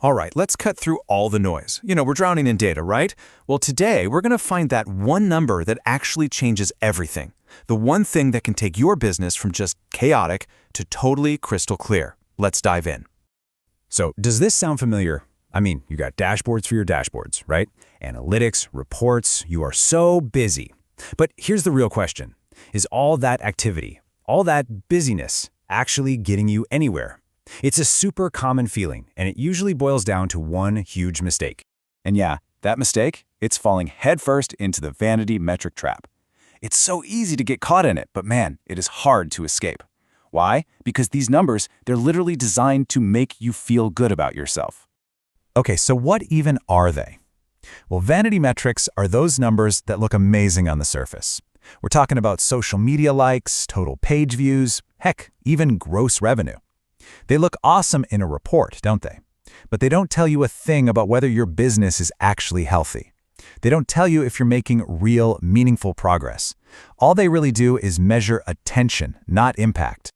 All right, let's cut through all the noise. We're drowning in data, right? Well, today we're going to find that one number that actually changes everything. The one thing that can take your business from just chaotic to totally crystal clear. Let's dive in. So, does this sound familiar? I mean, you got dashboards for your dashboards, right? Analytics, reports, you are so busy. But here's the real question. Is all that activity, all that busyness, actually getting you anywhere? It's a super common feeling, and it usually boils down to one huge mistake. And yeah, that mistake, it's falling headfirst into the vanity metric trap. It's so easy to get caught in it, but man, it is hard to escape. Why? Because these numbers, they're literally designed to make you feel good about yourself. Okay, so what even are they? Well, vanity metrics are those numbers that look amazing on the surface. We're talking about social media likes, total page views, heck, even gross revenue. They look awesome in a report, don't they? But they don't tell you a thing about whether your business is actually healthy. They don't tell you if you're making real, meaningful progress. All they really do is measure attention, not impact.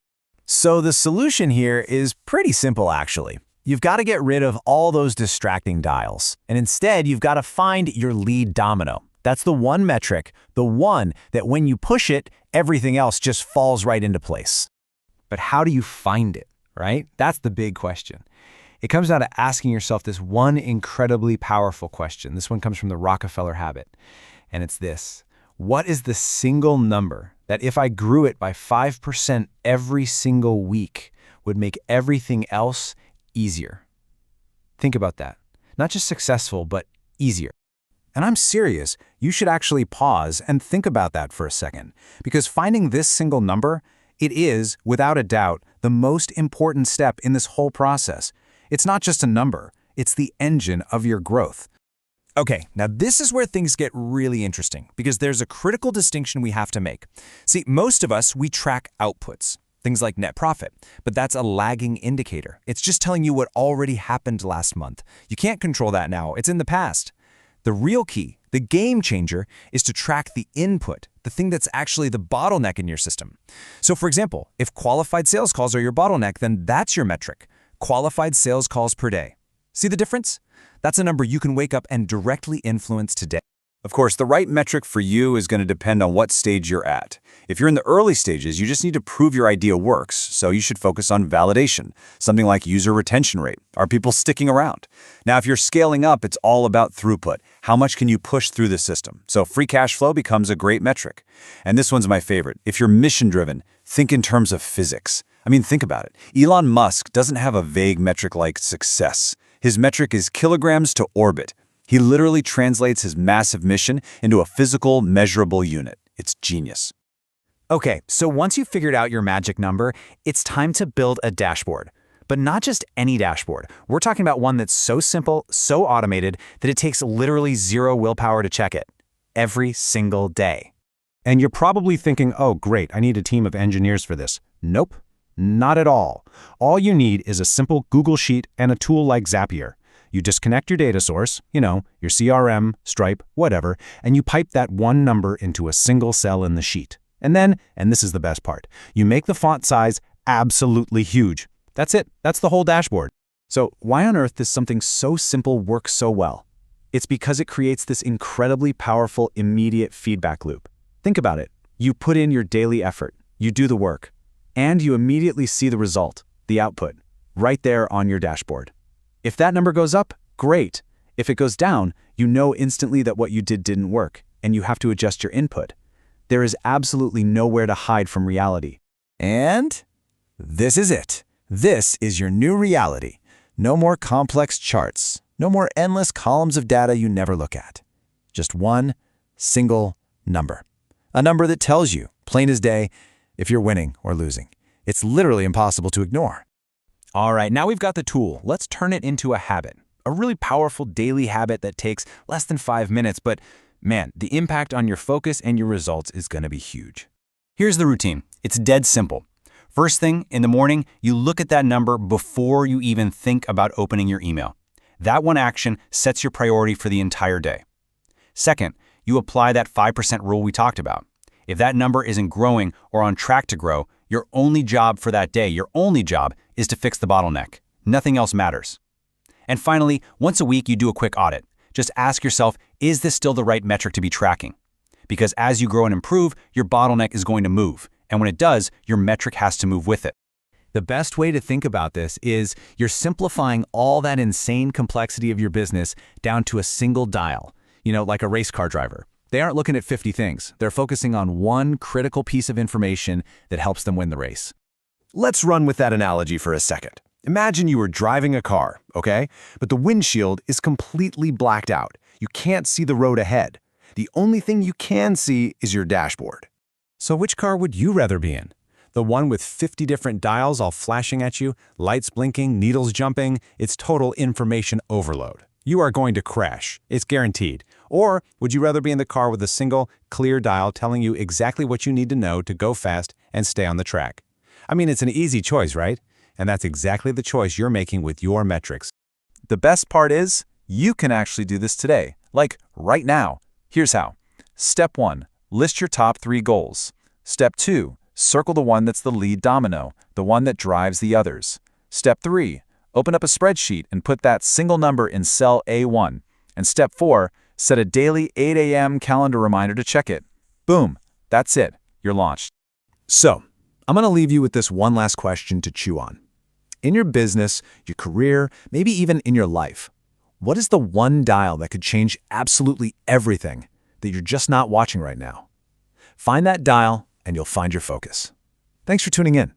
So the solution here is pretty simple, actually. You've got to get rid of all those distracting dials. And instead, you've got to find your lead domino. That's the one metric, the one that when you push it, everything else just falls right into place. But how do you find it, right? That's the big question. It comes down to asking yourself this one incredibly powerful question. This one comes from the Rockefeller habit. And it's this: what is the single number that if I grew it by 5% every single week would make everything else easier? Think about that. Not just successful, but easier. And I'm serious, you should actually pause and think about that for a second, because finding this single number, it is, without a doubt, the most important step in this whole process. It's not just a number, it's the engine of your growth. Okay, now this is where things get really interesting, because there's a critical distinction we have to make. See, most of us, we track outputs, things like net profit, but that's a lagging indicator. It's just telling you what already happened last month. You can't control that now, it's in the past. The real key, the game changer, is to track the input, the thing that's actually the bottleneck in your system. So for example, if qualified sales calls are your bottleneck, then that's your metric, qualified sales calls per day. See the difference? That's a number you can wake up and directly influence today. Of course, the right metric for you is going to depend on what stage you're at. If you're in the early stages, you just need to prove your idea works, so you should focus on validation, something like user retention rate. Are people sticking around? Now, if you're scaling up, it's all about throughput. How much can you push through the system? So free cash flow becomes a great metric. And this one's my favorite. If you're mission-driven, think in terms of physics. I mean, think about it. Elon Musk doesn't have a vague metric like success. His metric is kilograms to orbit. He literally translates his massive mission into a physical, measurable unit. It's genius. Okay, so once you've figured out your magic number, it's time to build a dashboard. But not just any dashboard. We're talking about one that's so simple, so automated, that it takes literally zero willpower to check it. Every single day. And you're probably thinking, oh great, I need a team of engineers for this. Nope, not at all. All you need is a simple Google Sheet and a tool like Zapier. You disconnect your data source, your CRM, Stripe, whatever, and you pipe that one number into a single cell in the sheet. And then, and this is the best part, you make the font size absolutely huge. That's it. That's the whole dashboard. So why on earth does something so simple work so well? It's because it creates this incredibly powerful immediate feedback loop. Think about it. You put in your daily effort, you do the work, and you immediately see the result, the output, right there on your dashboard. If that number goes up, great. If it goes down, you know instantly that what you did didn't work, and you have to adjust your input. There is absolutely nowhere to hide from reality. And this is it. This is your new reality. No more complex charts. No more endless columns of data you never look at. Just one single number. A number that tells you, plain as day, if you're winning or losing. It's literally impossible to ignore. All right, now we've got the tool. Let's turn it into a habit. A really powerful daily habit that takes less than 5 minutes, but man, the impact on your focus and your results is going to be huge. Here's the routine. It's dead simple. First thing in the morning, you look at that number before you even think about opening your email. That one action sets your priority for the entire day. Second, you apply that 5% rule we talked about. If that number isn't growing or on track to grow, your only job for that day, your only job is to fix the bottleneck. Nothing else matters. And finally, once a week, you do a quick audit. Just ask yourself, is this still the right metric to be tracking? Because as you grow and improve, your bottleneck is going to move. And when it does, your metric has to move with it. The best way to think about this is you're simplifying all that insane complexity of your business down to a single dial, like a race car driver. They aren't looking at 50 things. They're focusing on one critical piece of information that helps them win the race. Let's run with that analogy for a second. Imagine you were driving a car, okay? But the windshield is completely blacked out. You can't see the road ahead. The only thing you can see is your dashboard. So which car would you rather be in? The one with 50 different dials all flashing at you, lights blinking, needles jumping, it's total information overload. You are going to crash. It's guaranteed. Or would you rather be in the car with a single, clear dial telling you exactly what you need to know to go fast and stay on the track? I mean, it's an easy choice, right? And that's exactly the choice you're making with your metrics. The best part is, you can actually do this today, like right now. Here's how. Step 1, list your top 3 goals. Step 2, circle the one that's the lead domino, the one that drives the others. Step 3, open up a spreadsheet and put that single number in cell A1. And step 4, set a daily 8 a.m. calendar reminder to check it. Boom, that's it. You're launched. So, I'm going to leave you with this one last question to chew on. In your business, your career, maybe even in your life, what is the one dial that could change absolutely everything that you're just not watching right now? Find that dial and you'll find your focus. Thanks for tuning in.